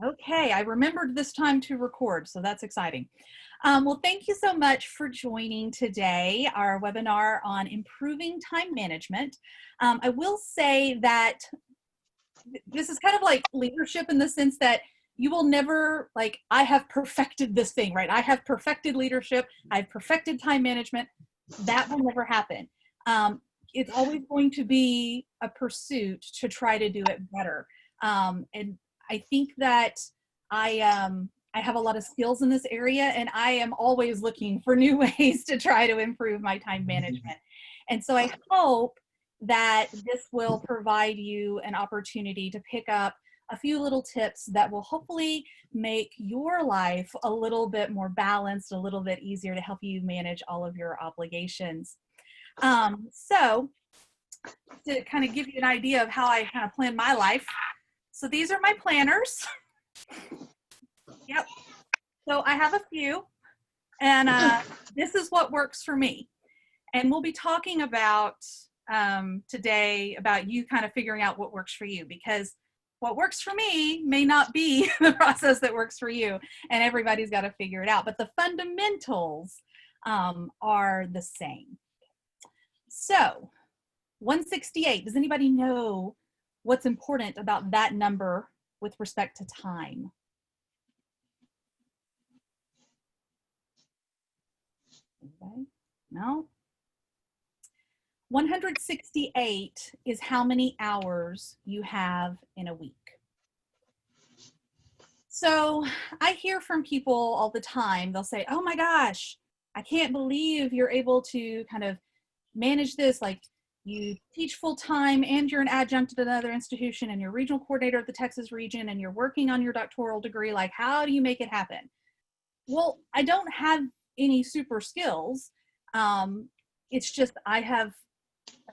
Okay, I remembered this time to record, so that's exciting. Well, thank you so much for joining today, our webinar on improving time management. I will say that this is kind of like leadership in the sense that you will never, like, I have perfected this thing, right? I have perfected leadership. I've perfected time management. That will never happen. It's always going to be a pursuit to try to do it better. And I think that I have a lot of skills in this area, and I am always looking for new ways to try to improve my time management. And so I hope that this will provide you an opportunity to pick up a few little tips that will hopefully make your life a little bit more balanced, a little bit easier to help you manage all of your obligations. So to kind of give you an idea of how I kind of plan my life. So these are my planners. Yep. So I have a few, and this is what works for me. And we'll be talking about today about you kind of figuring out what works for you, because what works for me may not be the process that works for you, and everybody's got to figure it out. But the fundamentals are the same. So 168, does anybody know what's important about that number with respect to time? Okay. No? 168 is how many hours you have in a week. So I hear from people all the time, they'll say, oh my gosh, I can't believe you're able to kind of manage this. Like, you teach full time and you're an adjunct at another institution and you're regional coordinator at the Texas region and you're working on your doctoral degree. Like, how do you make it happen? Well, I don't have any super skills. It's just I have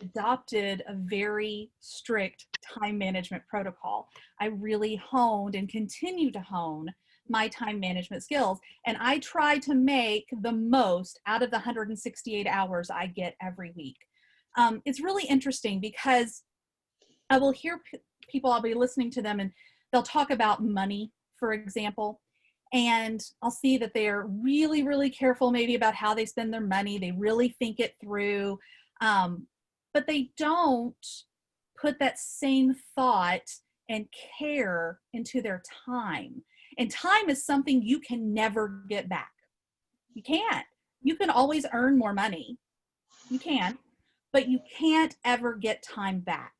adopted a very strict time management protocol. I really honed and continue to hone my time management skills, and I try to make the most out of the 168 hours I get every week. It's really interesting because I will hear people, I'll be listening to them, and they'll talk about money, for example, and I'll see that they're really, really careful maybe about how they spend their money. They really think it through, but they don't put that same thought and care into their time. And time is something you can never get back. You can't. You can always earn more money. You can, but you can't ever get time back.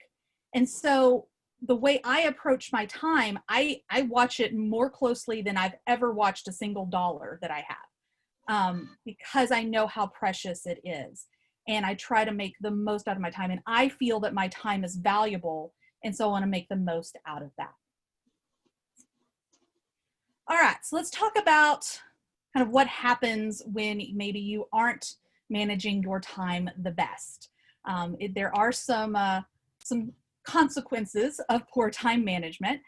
And so the way I approach my time, I watch it more closely than I've ever watched a single dollar that I have, because I know how precious it is. And I try to make the most out of my time. And I feel that my time is valuable. And so I want to make the most out of that. All right, so let's talk about kind of what happens when maybe you aren't managing your time the best. There are some consequences of poor time management.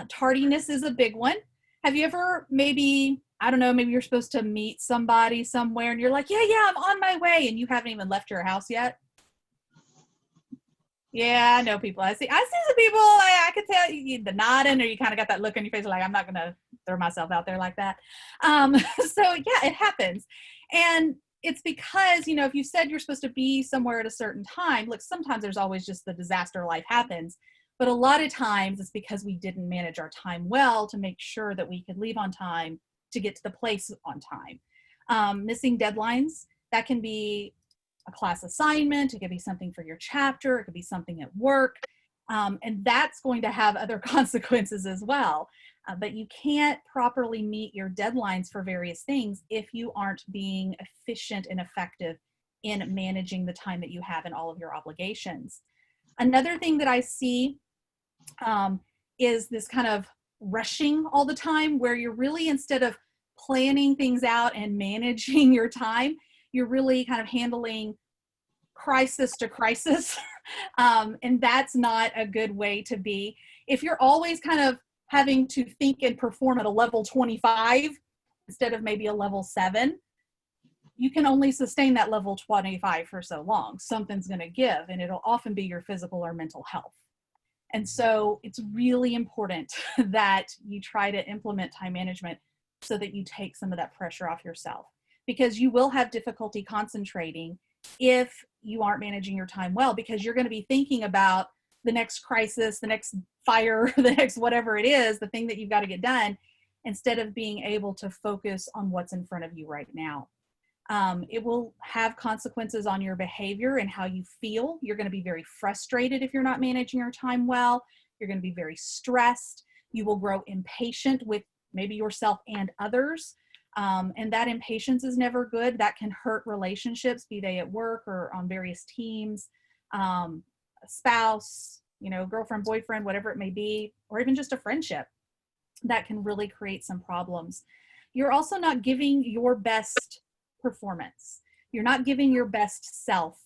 Tardiness is a big one. Have you ever maybe, I don't know, maybe you're supposed to meet somebody somewhere and you're like, yeah, I'm on my way, and you haven't even left your house yet? Yeah, I know people. I see some people, I could tell you the nodding, or you kind of got that look on your face like, I'm not going to throw myself out there like that. So yeah, it happens. And it's because, you know, if you said you're supposed to be somewhere at a certain time, look, sometimes there's always just the disaster, life happens. But a lot of times it's because we didn't manage our time well to make sure that we could leave on time to get to the place on time. Missing deadlines, that can be a class assignment, it could be something for your chapter, it could be something at work, and that's going to have other consequences as well. But you can't properly meet your deadlines for various things if you aren't being efficient and effective in managing the time that you have in all of your obligations. Another thing that I see is this kind of rushing all the time, where you're really, instead of planning things out and managing your time, you're really kind of handling crisis to crisis. And that's not a good way to be. If you're always kind of having to think and perform at a level 25 instead of maybe a level 7, you can only sustain that level 25 for so long. Something's going to give, and it'll often be your physical or mental health. And so it's really important that you try to implement time management so that you take some of that pressure off yourself, because you will have difficulty concentrating if you aren't managing your time well, because you're going to be thinking about the next crisis, the next fire, the next whatever it is, the thing that you've got to get done, instead of being able to focus on what's in front of you right now. It will have consequences on your behavior and how you feel. You're going to be very frustrated if you're not managing your time well. You're going to be very stressed. You will grow impatient with maybe yourself and others. And that impatience is never good. That can hurt relationships, be they at work or on various teams, a spouse, girlfriend, boyfriend, whatever it may be, or even just a friendship. That can really create some problems. You're also not giving your best performance. You're not giving your best self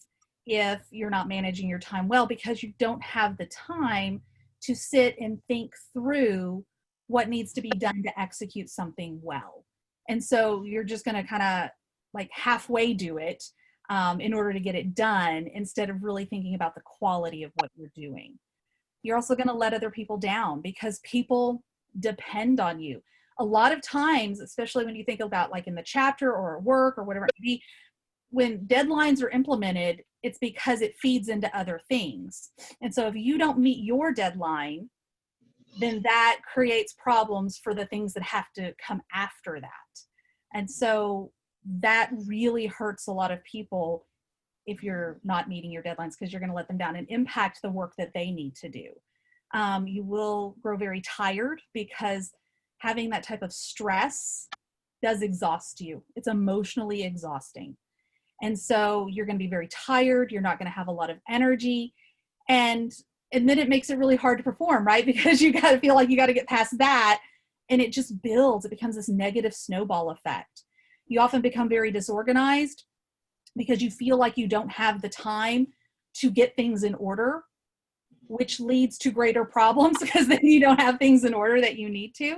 if you're not managing your time well, because you don't have the time to sit and think through what needs to be done to execute something well. And so you're just going to kind of like halfway do it in order to get it done, instead of really thinking about the quality of what you're doing. You're also going to let other people down, because people depend on you. A lot of times, especially when you think about like in the chapter or at work or whatever it may be, when deadlines are implemented, it's because it feeds into other things. And so if you don't meet your deadline, then that creates problems for the things that have to come after that. And so that really hurts a lot of people if you're not meeting your deadlines, because you're going to let them down and impact the work that they need to do. You will grow very tired, because having that type of stress does exhaust you. It's emotionally exhausting. And so you're going to be very tired. You're not going to have a lot of energy. And then it makes it really hard to perform, right? Because you got to feel like you got to get past that. And it just builds. It becomes this negative snowball effect. You often become very disorganized because you feel like you don't have the time to get things in order, which leads to greater problems, because then you don't have things in order that you need to.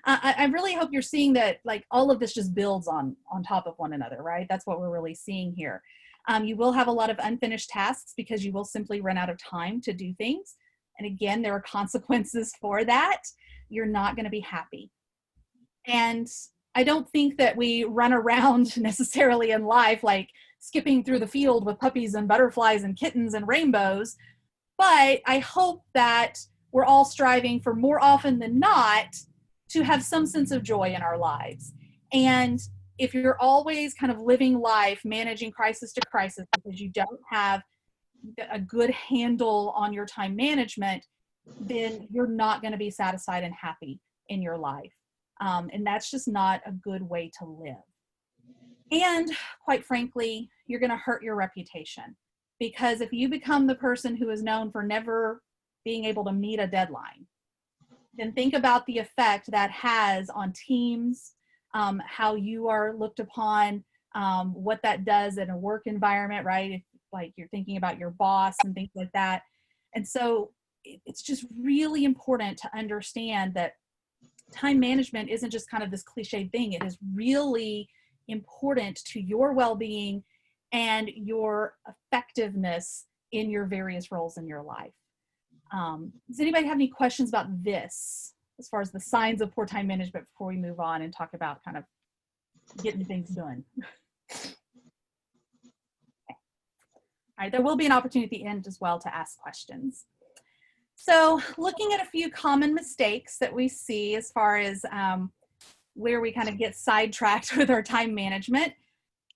I really hope you're seeing that like all of this just builds on top of one another, right? That's what we're really seeing here. You will have a lot of unfinished tasks because you will simply run out of time to do things. And again, there are consequences for that. You're not going to be happy. And I don't think that we run around necessarily in life like skipping through the field with puppies and butterflies and kittens and rainbows. But I hope that we're all striving for, more often than not, to have some sense of joy in our lives. And if you're always kind of living life, managing crisis to crisis because you don't have a good handle on your time management, then you're not going to be satisfied and happy in your life. And that's just not a good way to live. And quite frankly, you're going to hurt your reputation. Because if you become the person who is known for never being able to meet a deadline, then think about the effect that has on teams, how you are looked upon, what that does in a work environment, right? If, like, you're thinking about your boss and things like that. And so it's just really important to understand that time management isn't just kind of this cliche thing. It is really important to your well-being and your effectiveness in your various roles in your life. Does anybody have any questions about this as far as the signs of poor time management before we move on and talk about kind of getting things done? Okay. All right, there will be an opportunity at the end as well to ask questions. So looking at a few common mistakes that we see as far as where we kind of get sidetracked with our time management,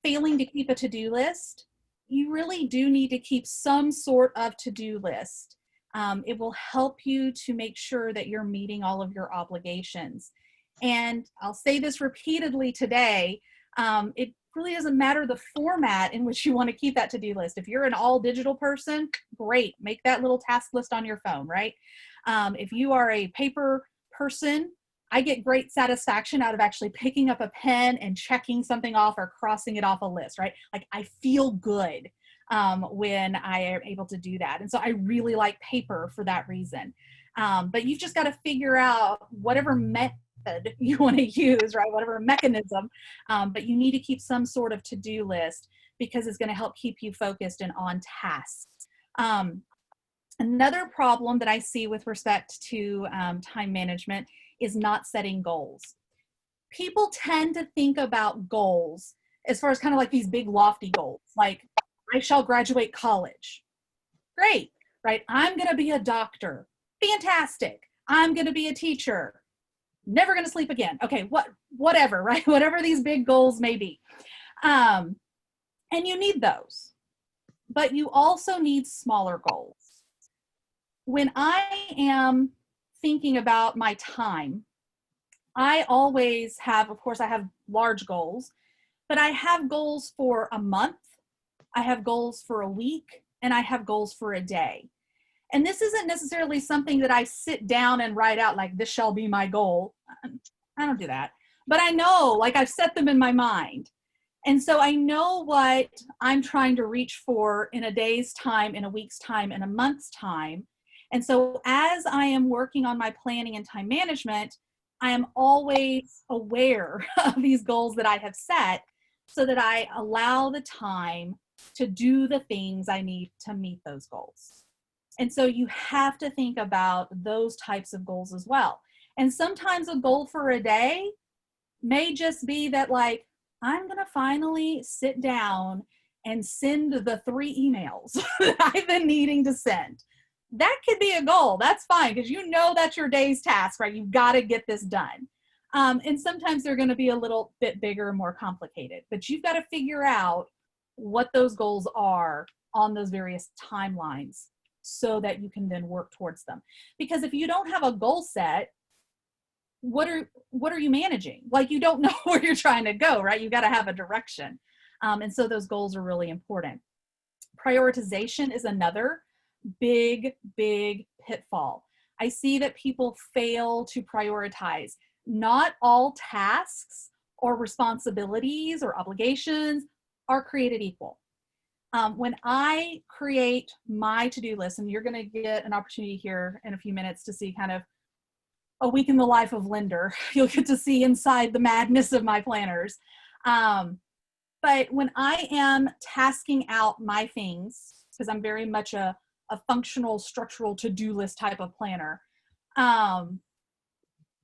failing to keep a to-do list. You really do need to keep some sort of to-do list. It will help you to make sure that you're meeting all of your obligations. And I'll say this repeatedly today, it really doesn't matter the format in which you want to keep that to-do list. If you're an all digital person, great, make that little task list on your phone, right? If you are a paper person, I get great satisfaction out of actually picking up a pen and checking something off or crossing it off a list, right? Like, I feel good when I am able to do that. And so I really like paper for that reason. But you've just got to figure out whatever method you want to use, right? Whatever mechanism. But you need to keep some sort of to-do list because it's going to help keep you focused and on task. Another problem that I see with respect to time management is not setting goals. People tend to think about goals as far as kind of like these big lofty goals, like I shall graduate college. Great, right? I'm going to be a doctor. Fantastic. I'm going to be a teacher. Never going to sleep again. Okay, whatever, right? Whatever these big goals may be. And you need those, but you also need smaller goals. When I am thinking about my time, I always have, of course, I have large goals, but I have goals for a month, I have goals for a week, and I have goals for a day. And this isn't necessarily something that I sit down and write out like, this shall be my goal. I don't do that. But I know, like I've set them in my mind. And so I know what I'm trying to reach for in a day's time, in a week's time, in a month's time. And so as I am working on my planning and time management, I am always aware of these goals that I have set so that I allow the time to do the things I need to meet those goals. And so you have to think about those types of goals as well. And sometimes a goal for a day may just be that, like, I'm going to finally sit down and send the 3 emails that I've been needing to send. That could be a goal. That's fine, because you know that's your day's task, right? You've got to get this done. And sometimes they're going to be a little bit bigger and more complicated, but you've got to figure out what those goals are on those various timelines so that you can then work towards them. Because if you don't have a goal set, what are you managing? Like, you don't know where you're trying to go, right? You got to have a direction. And so those goals are really important. Prioritization is another big pitfall. I see that people fail to prioritize. Not all tasks or responsibilities or obligations are created equal. When I create my to-do list, and you're going to get an opportunity here in a few minutes to see kind of a week in the life of Linder, you'll get to see inside the madness of my planners. But when I am tasking out my things, because I'm very much a functional, structural to-do list type of planner,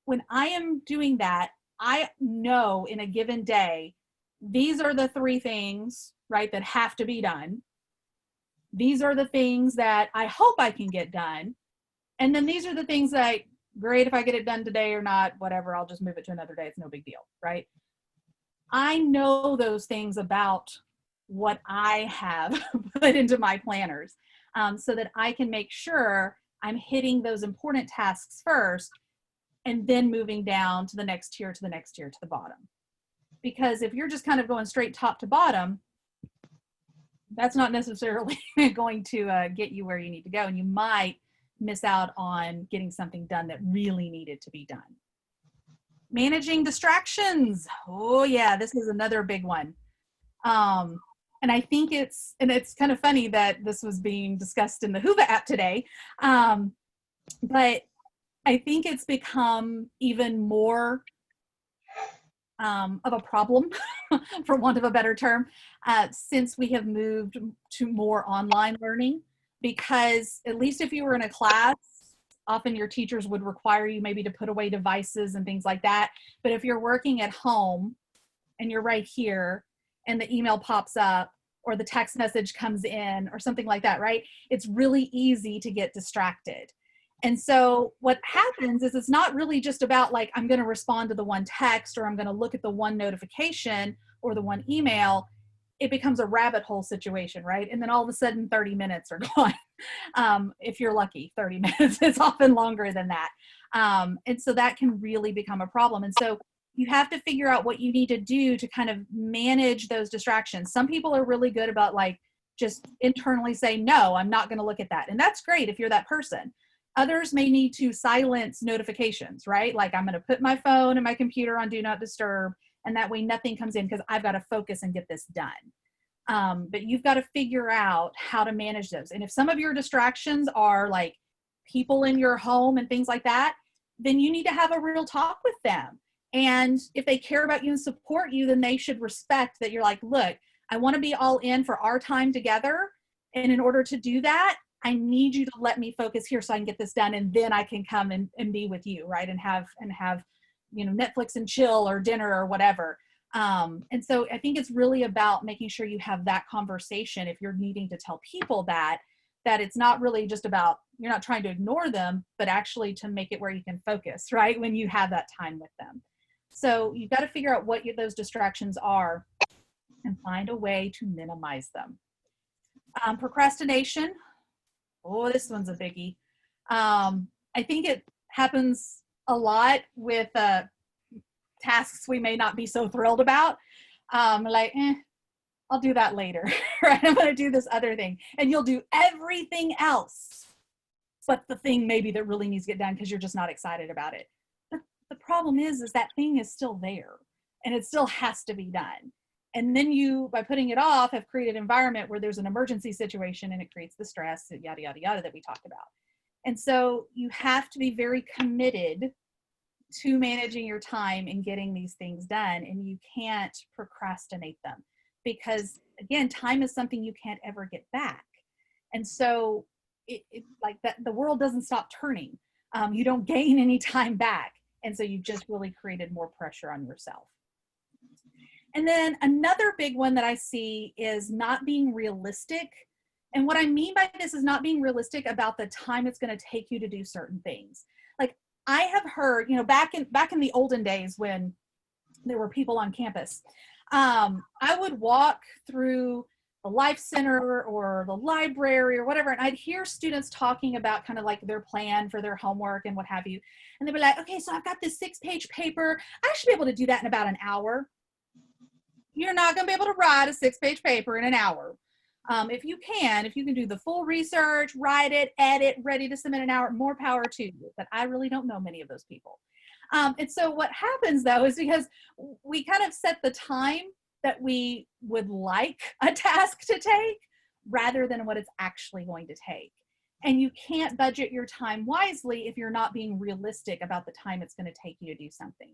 when I am doing that, I know in a given day, these are the 3 things, right, that have to be done. These are the things that I hope I can get done. And then these are the things that, great, if I get it done today or not, whatever, I'll just move it to another day. It's no big deal, right? I know those things about what I have put into my planners, so that I can make sure I'm hitting those important tasks first and then moving down to the next tier, to the next tier, to the bottom. Because if you're just kind of going straight top to bottom, that's not necessarily going to get you where you need to go. And you might miss out on getting something done that really needed to be done. Managing distractions. Oh yeah, this is another big one. And I think it's kind of funny that this was being discussed in the Hoover app today. But I think it's become even more of a problem, for want of a better term, since we have moved to more online learning. Because at least if you were in a class, often your teachers would require you maybe to put away devices and things like that. But if you're working at home and you're right here and the email pops up or the text message comes in or something like that, right? It's really easy to get distracted. And so what happens is it's not really just about like, I'm going to respond to the one text or I'm going to look at the one notification or the one email. It becomes a rabbit hole situation, right? And then all of a sudden 30 minutes are gone. If you're lucky, 30 minutes. It's often longer than that. And so that can really become a problem. And so you have to figure out what you need to do to kind of manage those distractions. Some people are really good about like just internally say, no, I'm not going to look at that. And that's great if you're that person. Others may need to silence notifications, right? Like, I'm going to put my phone and my computer on do not disturb, and that way nothing comes in because I've got to focus and get this done. But you've got to figure out how to manage those. And if some of your distractions are like people in your home and things like that, then you need to have a real talk with them. And if they care about you and support you, then they should respect that you're like, look, I want to be all in for our time together. And in order to do that, I need you to let me focus here so I can get this done, and then I can come and be with you, right? And have, you know, Netflix and chill or dinner or whatever. And so I think it's really about making sure you have that conversation if you're needing to tell people that it's not really just about, you're not trying to ignore them, but actually to make it where you can focus, right? When you have that time with them. So you've got to figure out what those distractions are and find a way to minimize them. Procrastination. Oh, this one's a biggie. I think it happens a lot with tasks we may not be so thrilled about. I'll do that later, right? I'm going to do this other thing. And you'll do everything else but the thing maybe that really needs to get done because you're just not excited about it. But the problem is that thing is still there and it still has to be done. And then you, by putting it off, have created an environment where there's an emergency situation and it creates the stress, yada, yada, yada, that we talked about. And so you have to be very committed to managing your time and getting these things done. And you can't procrastinate them because, again, time is something you can't ever get back. And so like that, the world doesn't stop turning. You don't gain any time back. And so you've just really created more pressure on yourself. And then another big one that I see is not being realistic. And what I mean by this is not being realistic about the time it's going to take you to do certain things. Like I have heard, you know, back in the olden days when there were people on campus, I would walk through the Life Center or the library or whatever, and I'd hear students talking about kind of like their plan for their homework and what have you. And they'd be like, okay, so I've got this 6-page paper. I should be able to do that in about an hour. You're not going to be able to write a 6-page paper in an hour. If you can do the full research, write it, edit, ready to submit an hour, more power to you. But I really don't know many of those people. And so what happens though is because we kind of set the time that we would like a task to take rather than what it's actually going to take. And you can't budget your time wisely if you're not being realistic about the time it's going to take you to do something.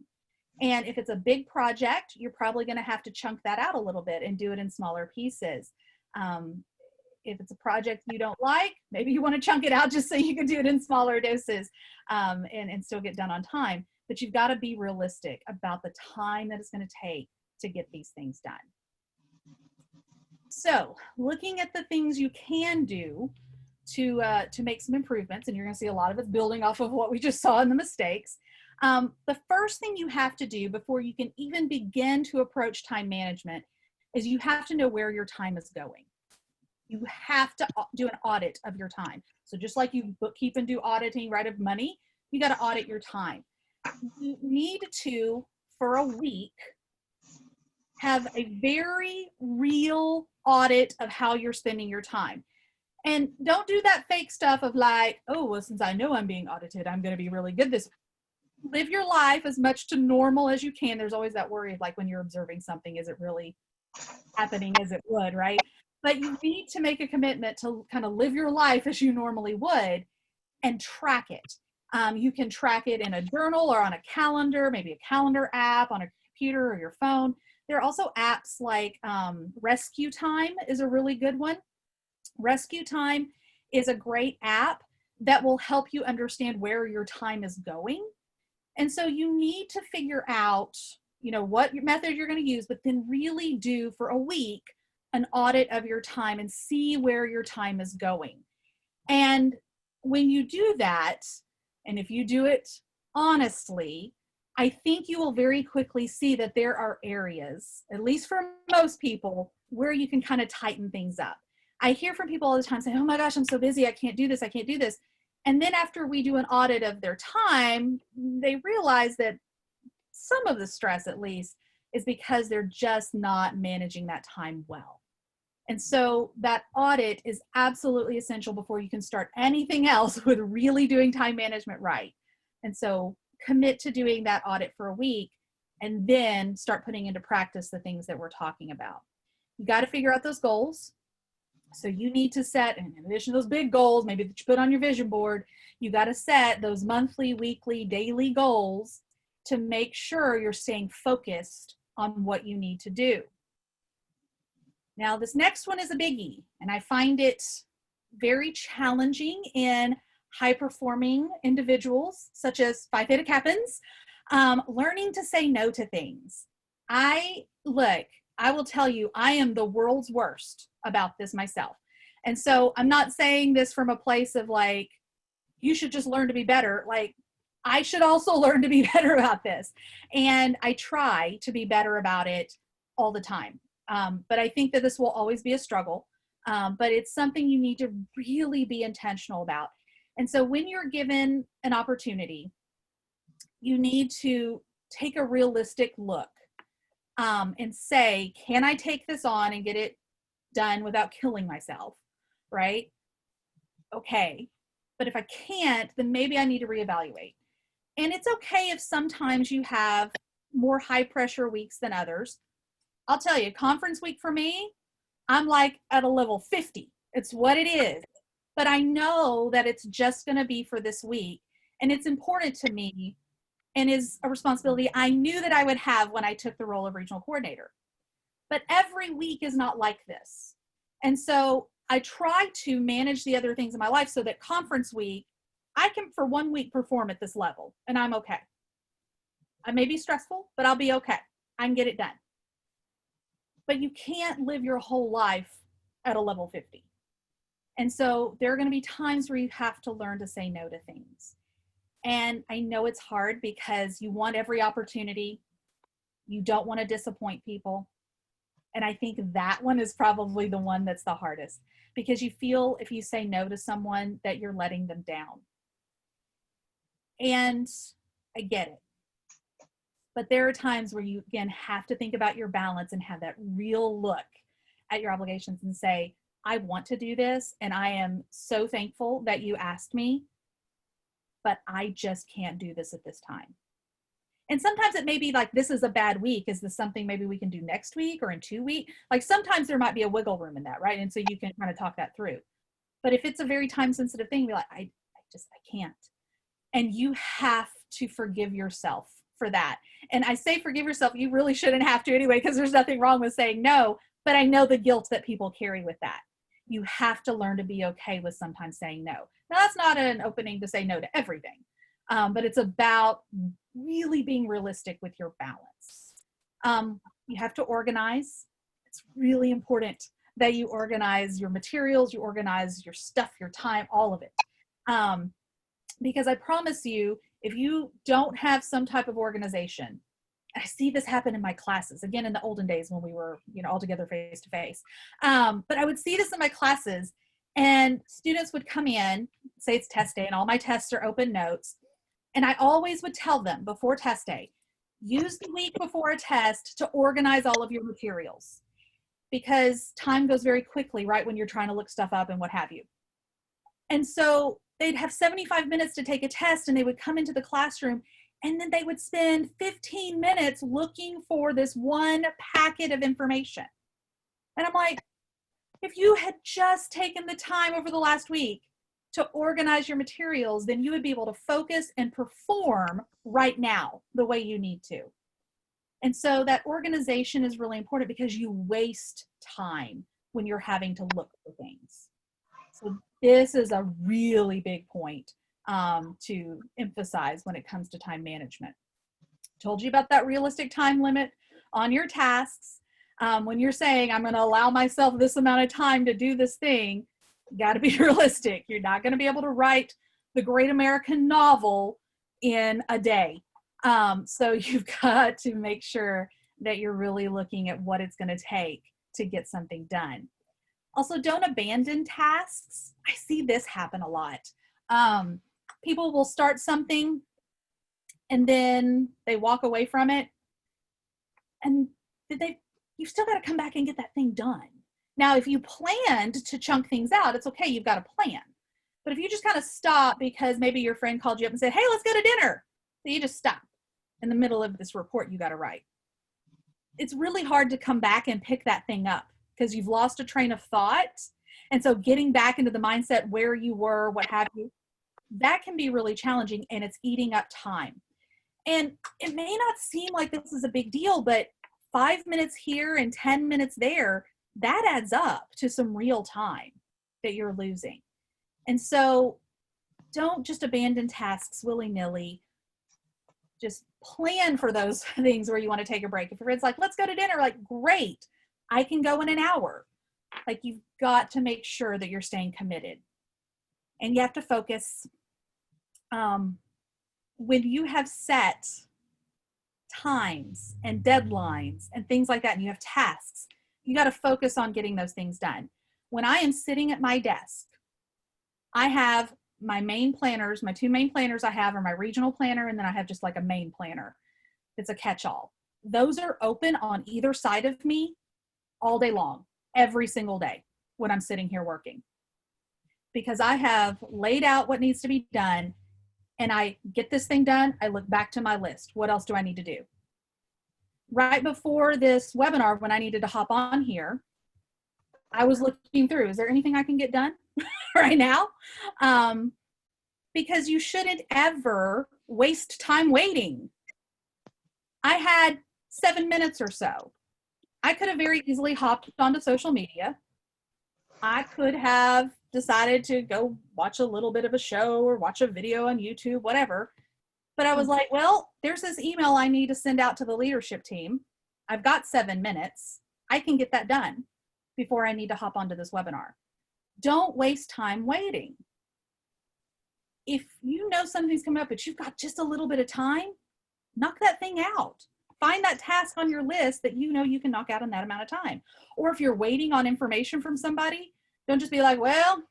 And if it's a big project, you're probably going to have to chunk that out a little bit and do it in smaller pieces. If it's a project you don't like, maybe you want to chunk it out just so you can do it in smaller doses and still get done on time. But you've got to be realistic about the time that it's going to take to get these things done. So looking at the things you can do to make some improvements, and you're going to see a lot of it's building off of what we just saw in the mistakes. The first thing you have to do before you can even begin to approach time management is you have to know where your time is going. You have to do an audit of your time. So just like you bookkeep and do auditing, right, of money, you got to audit your time. You need to, for a week, have a very real audit of how you're spending your time. And don't do that fake stuff of like, oh, well, since I know I'm being audited, I'm going to be really good this week. Live your life as much to normal as you can. There's always that worry of like when you're observing something, is it really happening as it would, right? But you need to make a commitment to kind of live your life as you normally would and track it. You can track it in a journal or on a calendar, maybe a calendar app on a computer or your phone. There are also apps like Rescue Time is a really good one. Rescue Time is a great app that will help you understand where your time is going. And so you need to figure out, you know, what method you're going to use, but then really do for a week an audit of your time and see where your time is going. And when you do that, and if you do it honestly, I think you will very quickly see that there are areas, at least for most people, where you can kind of tighten things up. I hear from people all the time saying, oh my gosh, I'm so busy, I can't do this, I can't do this. And then after we do an audit of their time, they realize that some of the stress, at least, is because they're just not managing that time well. And so that audit is absolutely essential before you can start anything else with really doing time management right. And so commit to doing that audit for a week and then start putting into practice the things that we're talking about. You got to figure out those goals. So you need to set, in addition to those big goals, maybe that you put on your vision board, you got to set those monthly, weekly, daily goals to make sure you're staying focused on what you need to do. Now, this next one is a biggie, and I find it very challenging in high performing individuals, such as Phi Theta Kappans, learning to say no to things. I will tell you, I am the world's worst about this myself. And so I'm not saying this from a place of like, you should just learn to be better. Like, I should also learn to be better about this. And I try to be better about it all the time. But I think that this will always be a struggle. But it's something you need to really be intentional about. And so when you're given an opportunity, you need to take a realistic look and say, can I take this on and get it done without killing myself, right? Okay. But if I can't, then maybe I need to reevaluate. And it's okay if sometimes you have more high pressure weeks than others. I'll tell you, conference week for me, I'm like at a level 50. It's what it is. But I know that it's just going to be for this week. And it's important to me and is a responsibility I knew that I would have when I took the role of regional coordinator. But every week is not like this. And so I try to manage the other things in my life so that conference week, I can for 1 week perform at this level and I'm okay. I may be stressful, but I'll be okay. I can get it done. But you can't live your whole life at a level 50. And so there are going to be times where you have to learn to say no to things. And I know it's hard because you want every opportunity. You don't want to disappoint people. And I think that one is probably the one that's the hardest because you feel if you say no to someone that you're letting them down. And I get it. But there are times where you, again, have to think about your balance and have that real look at your obligations and say, I want to do this, and I am so thankful that you asked me, but I just can't do this at this time. And sometimes it may be like, this is a bad week. Is this something maybe we can do next week or in 2 weeks? Like sometimes there might be a wiggle room in that, right? And so you can kind of talk that through. But if it's a very time sensitive thing, be like, I can't. And you have to forgive yourself for that. And I say forgive yourself, you really shouldn't have to anyway, because there's nothing wrong with saying no, but I know the guilt that people carry with that. You have to learn to be okay with sometimes saying no. Now that's not an opening to say no to everything, but it's about really being realistic with your balance. You have to organize. It's really important that you organize your materials, you organize your stuff, your time, all of it. Because I promise you, if you don't have some type of organization, I see this happen in my classes, again, in the olden days when we were, all together face to face. But I would see this in my classes and students would come in, say it's test day and all my tests are open notes. And I always would tell them before test day, use the week before a test to organize all of your materials because time goes very quickly, right? When you're trying to look stuff up and what have you. And so they'd have 75 minutes to take a test and they would come into the classroom and then they would spend 15 minutes looking for this one packet of information. And I'm like, if you had just taken the time over the last week to organize your materials, then you would be able to focus and perform right now the way you need to. And so that organization is really important because you waste time when you're having to look for things. So this is a really big point to emphasize when it comes to time management. Told you about that realistic time limit on your tasks. When you're saying, I'm going to allow myself this amount of time to do this thing, you got to be realistic. You're not going to be able to write the great American novel in a day. So you've got to make sure that you're really looking at what it's going to take to get something done. Also, don't abandon tasks. I see this happen a lot. People will start something and then they walk away from it and you've still got to come back and get that thing done. Now, if you planned to chunk things out, it's okay, you've got a plan. But if you just kind of stop because maybe your friend called you up and said, hey, let's go to dinner. So you just stop in the middle of this report you got to write. It's really hard to come back and pick that thing up because you've lost a train of thought. And so getting back into the mindset where you were, what have you, that can be really challenging and it's eating up time. And it may not seem like this is a big deal, but 5 minutes here and 10 minutes there, that adds up to some real time. that you're losing. And so don't just abandon tasks willy-nilly. Just plan for those things where you want to take a break. If your friend's like, let's go to dinner, like, great, I can go in an hour. Like, you've got to make sure that you're staying committed. And you have to focus. When you have set times and deadlines and things like that, and you have tasks, you got to focus on getting those things done. When I am sitting at my desk, I have my main planners. My two main planners I have are my regional planner, and then I have just like a main planner. It's a catch-all. Those are open on either side of me all day long, every single day when I'm sitting here working, because I have laid out what needs to be done, and I get this thing done. I look back to my list. What else do I need to do? Right before this webinar, when I needed to hop on here, I was looking through, is there anything I can get done right now? Because you shouldn't ever waste time waiting. I had 7 minutes or so. I could have very easily hopped onto social media. I could have decided to go watch a little bit of a show or watch a video on YouTube, whatever. But I was like, well, there's this email I need to send out to the leadership team. I've got 7 minutes. I can get that done before I need to hop onto this webinar. Don't waste time waiting. If you know something's coming up, but you've got just a little bit of time, knock that thing out. Find that task on your list that you know you can knock out in that amount of time. Or if you're waiting on information from somebody, don't just be like, well,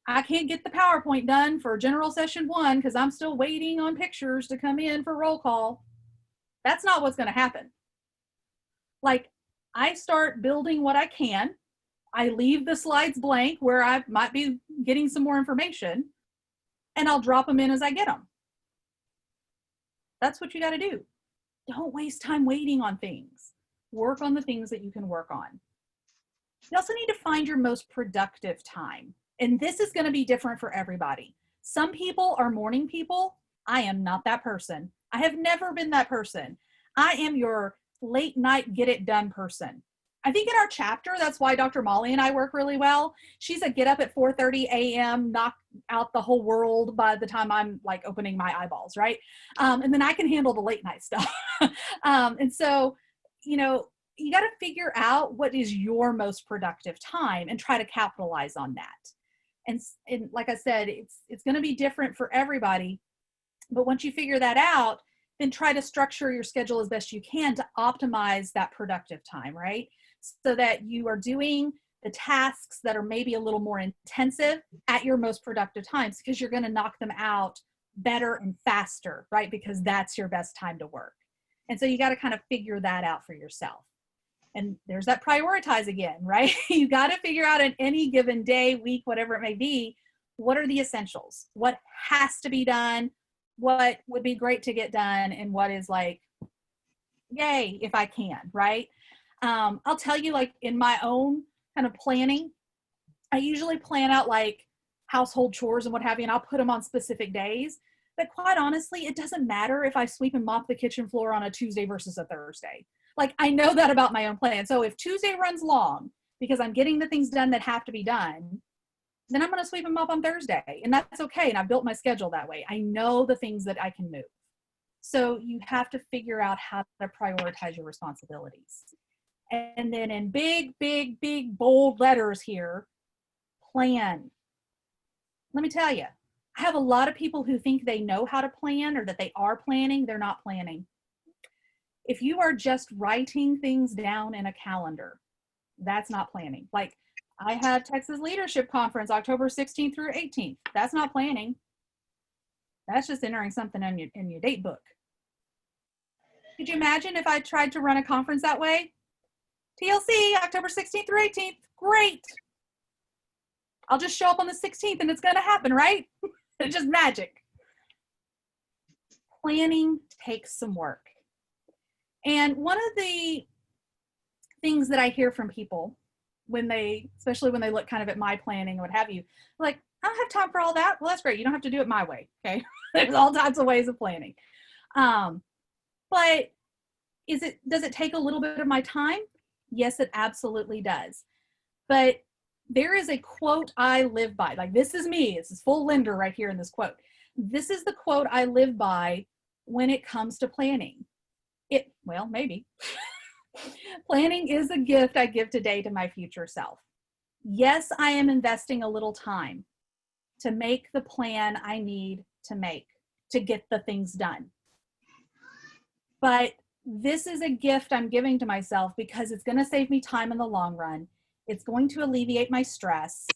I can't get the PowerPoint done for general session 1 because I'm still waiting on pictures to come in for roll call. That's not what's going to happen. Like, I start building what I can. I leave the slides blank where I might be getting some more information, and I'll drop them in as I get them. That's what you got to do. Don't waste time waiting on things. Work on the things that you can work on. You also need to find your most productive time. And this is going to be different for everybody. Some people are morning people. I am not that person. I have never been that person. I am your late night, get it done person. I think in our chapter, that's why Dr. Molly and I work really well. She's a get up at 4:30 a.m., knock out the whole world by the time I'm like opening my eyeballs, right? And then I can handle the late night stuff. And so, you know, you got to figure out what is your most productive time and try to capitalize on that. And like I said, it's going to be different for everybody. But once you figure that out, then try to structure your schedule as best you can to optimize that productive time, right? So that you are doing the tasks that are maybe a little more intensive at your most productive times, because you're going to knock them out better and faster, right? Because that's your best time to work. And so you got to kind of figure that out for yourself. And there's that prioritize again, right? You got to figure out in any given day, week, whatever it may be, what are the essentials? What has to be done? What would be great to get done? And what is like, yay, if I can, right? I'll tell you, like in my own kind of planning, I usually plan out like household chores and what have you, and I'll put them on specific days. But quite honestly, it doesn't matter if I sweep and mop the kitchen floor on a Tuesday versus a Thursday. Like, I know that about my own plan. So if Tuesday runs long because I'm getting the things done that have to be done, then I'm going to sweep and mop on Thursday. And that's okay. And I've built my schedule that way. I know the things that I can move. So you have to figure out how to prioritize your responsibilities. And then in big, big, big, bold letters here, plan. Let me tell you, I have a lot of people who think they know how to plan or that they are planning. They're not planning. If you are just writing things down in a calendar, that's not planning. Like, I have Texas Leadership Conference, October 16th through 18th. That's not planning. That's just entering something in your date book. Could you imagine if I tried to run a conference that way? TLC, October 16th through 18th. Great. I'll just show up on the 16th and it's going to happen, right? It's just magic. Planning takes some work. And one of the things that I hear from people especially when they look kind of at my planning or what have you, like, I don't have time for all that. Well, that's great. You don't have to do it my way. Okay. There's all types of ways of planning. But does it take a little bit of my time? Yes, it absolutely does. But there is a quote I live by. Like, this is me. This is full Linder right here in this quote. This is the quote I live by when it comes to planning. Well, maybe. Planning is a gift I give today to my future self. Yes, I am investing a little time to make the plan I need to make to get the things done. But this is a gift I'm giving to myself because it's going to save me time in the long run. It's going to alleviate my stress.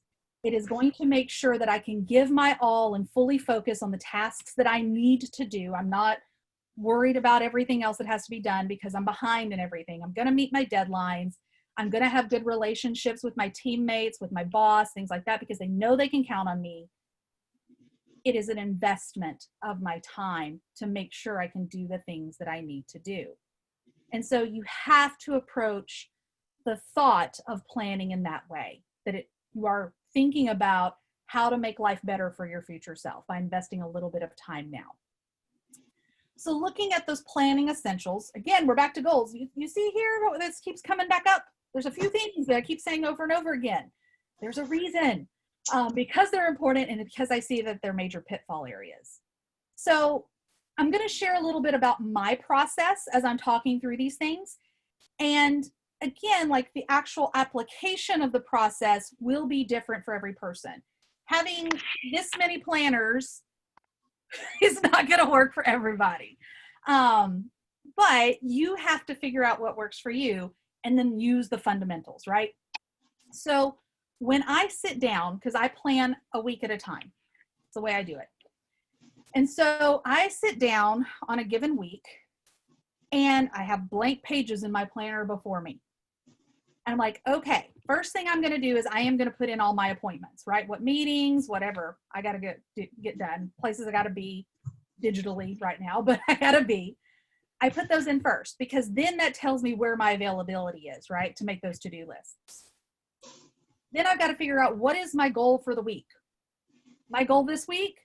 It is going to make sure that I can give my all and fully focus on the tasks that I need to do. I'm not worried about everything else that has to be done because I'm behind in everything. I'm going to meet my deadlines. I'm going to have good relationships with my teammates, with my boss, things like that, because they know they can count on me. It is an investment of my time to make sure I can do the things that I need to do. And so you have to approach the thought of planning in that way, that you are thinking about how to make life better for your future self by investing a little bit of time now. So looking at those planning essentials, again, we're back to goals. You see here, this keeps coming back up. There's a few things that I keep saying over and over again. There's a reason, because they're important and because I see that they're major pitfall areas. So I'm going to share a little bit about my process as I'm talking through these things. And again, like, the actual application of the process will be different for every person. Having this many planners is not going to work for everybody. But you have to figure out what works for you and then use the fundamentals, right? So when I sit down, because I plan a week at a time, it's the way I do it. And so I sit down on a given week and I have blank pages in my planner before me. And I'm like, okay, first thing I'm going to do is I am going to put in all my appointments, right? What meetings, whatever I got to get done, places I got to be digitally right now, but I got to be. I put those in first because then that tells me where my availability is, right? To make those to-do lists. Then I've got to figure out what is my goal for the week. My goal this week,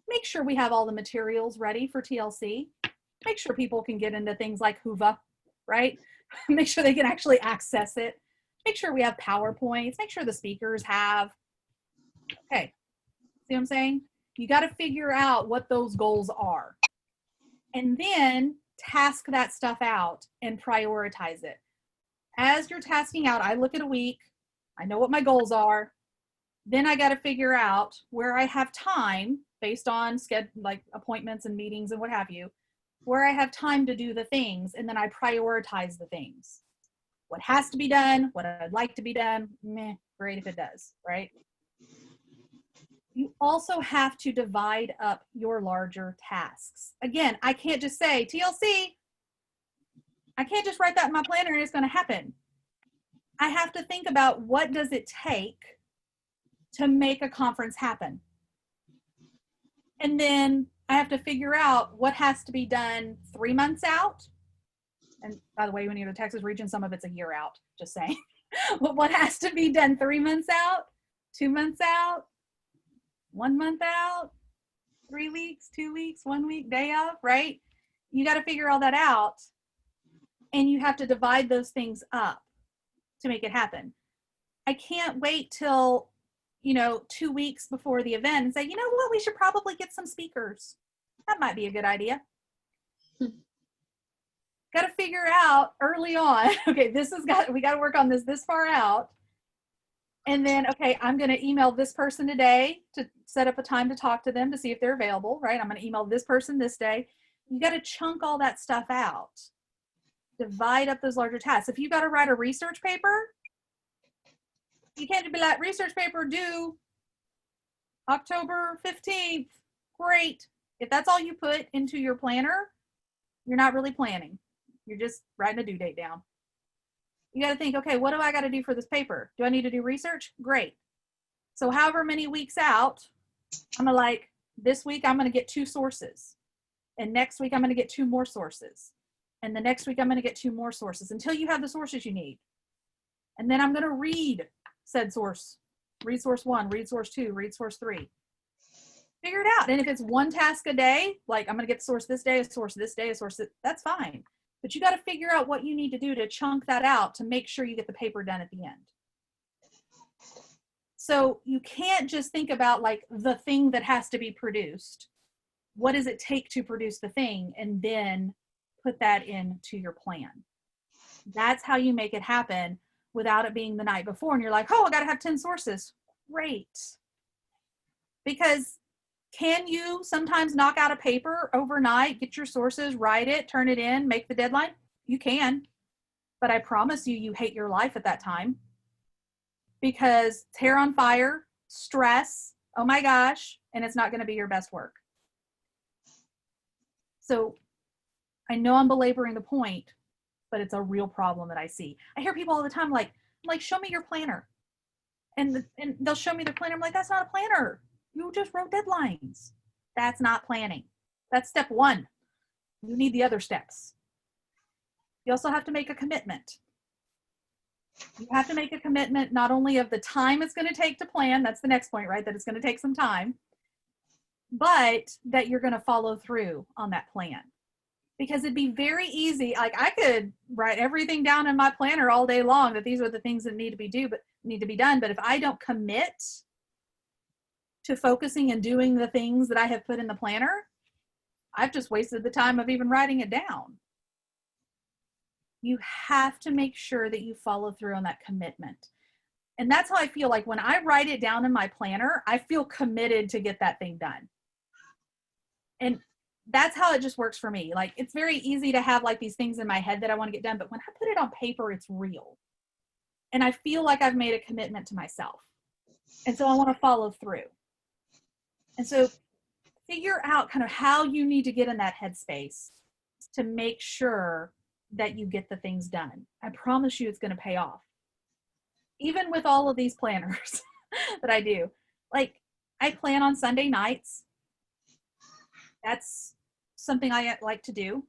make sure we have all the materials ready for TLC. Make sure people can get into things like Hoova, right? Make sure they can actually access it. Make sure we have PowerPoints. Make sure the speakers have. Okay, see what I'm saying? You got to figure out what those goals are. And then task that stuff out and prioritize it. As you're tasking out, I look at a week. I know what my goals are. Then I got to figure out where I have time based on like appointments and meetings and what have you, where I have time to do the things, and then I prioritize the things. What has to be done, what I'd like to be done, great if it does, right? You also have to divide up your larger tasks. Again, I can't just say, TLC, I can't just write that in my planner and it's going to happen. I have to think about what does it take to make a conference happen. And then I have to figure out what has to be done 3 months out. And by the way, when you're in the Texas region, some of it's a year out, just saying. But what has to be done 3 months out, 2 months out, 1 month out, 3 weeks, 2 weeks, 1 week, day of, right? You got to figure all that out. And you have to divide those things up to make it happen. I can't wait till 2 weeks before the event and say, you know what, we should probably get some speakers. That might be a good idea. Got to figure out early on, okay, we got to work on this far out. And then, okay, I'm going to email this person today to set up a time to talk to them to see if they're available, right? I'm going to email this person this day. You got to chunk all that stuff out. Divide up those larger tasks. If you got to write a research paper, you can't be like, research paper due October 15th. Great. If that's all you put into your planner, you're not really planning. You're just writing a due date down. You got to think, okay, what do I got to do for this paper? Do I need to do research? Great. So however many weeks out, I'm going to like, this week I'm going to get 2 sources. And next week I'm going to get 2 more sources. And the next week I'm going to get 2 more sources until you have the sources you need. And then I'm going to read said source. Read source 1, read source 2, read source 3. Figure it out. And if it's 1 task a day, like I'm going to get the source this day, a source this day, a source this, that's fine. But you got to figure out what you need to do to chunk that out to make sure you get the paper done at the end. So you can't just think about like the thing that has to be produced. What does it take to produce the thing? And then put that into your plan. That's how you make it happen without it being the night before. And you're like, oh, I got to have 10 sources. Great. Because can you sometimes knock out a paper overnight, get your sources, write it, turn it in, make the deadline? You can. But I promise you, you hate your life at that time. Because it's hair on fire, stress, oh my gosh, and it's not going to be your best work. So I know I'm belaboring the point, but it's a real problem that I see. I hear people all the time like, show me your planner. And they'll show me their planner. I'm like, that's not a planner. You just wrote deadlines. That's not planning. That's step one. You need the other steps. You also have to make a commitment. You have to make a commitment not only of the time it's going to take to plan, that's the next point, right? That it's going to take some time, but that you're going to follow through on that plan. Because it'd be very easy. Like I could write everything down in my planner all day long that these are the things that need to be done. But if I don't commit to focusing and doing the things that I have put in the planner, I've just wasted the time of even writing it down. You have to make sure that you follow through on that commitment. And that's how I feel like when I write it down in my planner, I feel committed to get that thing done. And that's how it just works for me. Like it's very easy to have like these things in my head that I want to get done, but when I put it on paper, it's real. And I feel like I've made a commitment to myself. And so I want to follow through. And so figure out kind of how you need to get in that headspace to make sure that you get the things done. I promise you it's going to pay off. Even with all of these planners that I do, like I plan on Sunday nights. That's something I like to do.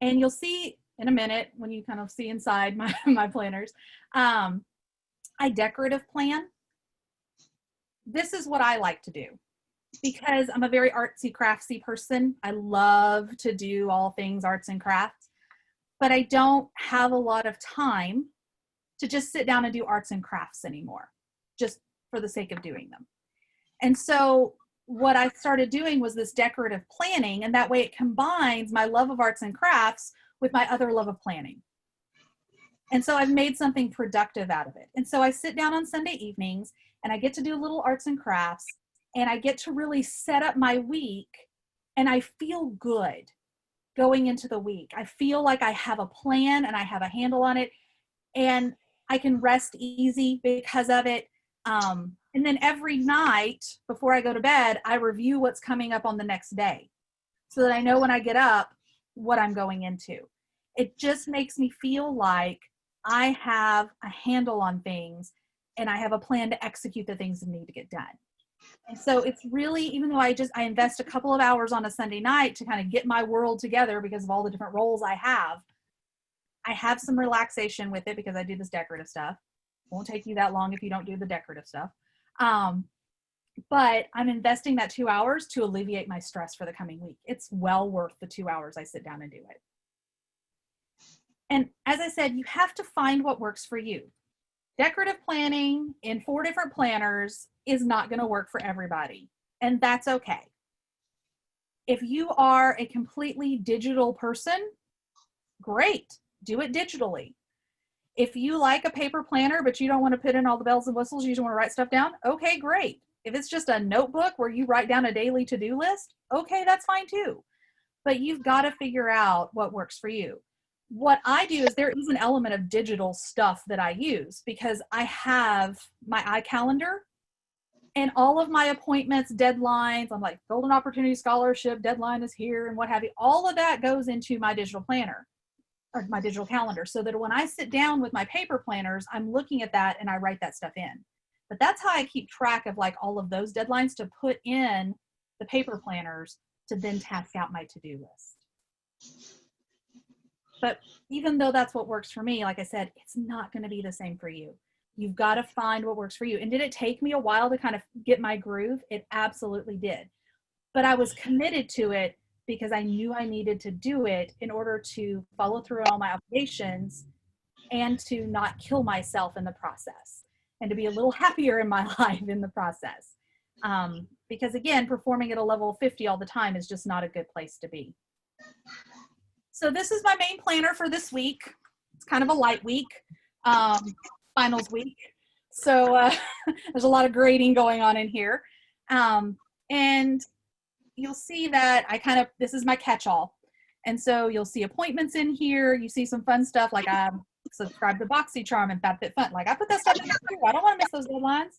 And you'll see in a minute when you kind of see inside my planners, I decorative plan. This is what I like to do because I'm a very artsy craftsy person. I love to do all things arts and crafts, but I don't have a lot of time to just sit down and do arts and crafts anymore, just for the sake of doing them. And so what I started doing was this decorative planning, and that way it combines my love of arts and crafts with my other love of planning. And so I've made something productive out of it. And so I sit down on Sunday evenings and I get to do little arts and crafts, and I get to really set up my week, and I feel good going into the week. I feel like I have a plan and I have a handle on it, and I can rest easy because of it. And then every night before I go to bed, I review what's coming up on the next day so that I know when I get up what I'm going into. It just makes me feel like I have a handle on things and I have a plan to execute the things that need to get done. And so it's really, even though I invest a couple of hours on a Sunday night to kind of get my world together because of all the different roles I have some relaxation with it because I do this decorative stuff. Won't take you that long if you don't do the decorative stuff. But I'm investing that 2 hours to alleviate my stress for the coming week. It's well worth the 2 hours I sit down and do it. And as I said, you have to find what works for you. Decorative planning in 4 different planners is not going to work for everybody, and that's okay. If you are a completely digital person, great, do it digitally. If you like a paper planner, but you don't want to put in all the bells and whistles, you just want to write stuff down, okay, great. If it's just a notebook where you write down a daily to-do list, okay, that's fine too. But you've got to figure out what works for you. What I do is there is an element of digital stuff that I use because I have my iCalendar and all of my appointments, deadlines, I'm like Golden Opportunity Scholarship, deadline is here and what have you. All of that goes into my digital planner or my digital calendar so that when I sit down with my paper planners, I'm looking at that and I write that stuff in. But that's how I keep track of like all of those deadlines to put in the paper planners to then task out my to-do list. But even though that's what works for me, like I said, it's not going to be the same for you. You've got to find what works for you. And did it take me a while to kind of get my groove? It absolutely did. But I was committed to it because I knew I needed to do it in order to follow through on all my obligations and to not kill myself in the process. and to be a little happier in my life in the process. Because again, performing at a level of 50 all the time is just not a good place to be. So this is my main planner for this week. It's kind of a light week, finals week. So there's a lot of grading going on in here. And you'll see that this is my catch-all. And so you'll see appointments in here. You see some fun stuff like I subscribe to BoxyCharm and FabFitFun. Like I put that stuff in there too. I don't want to miss those deadlines.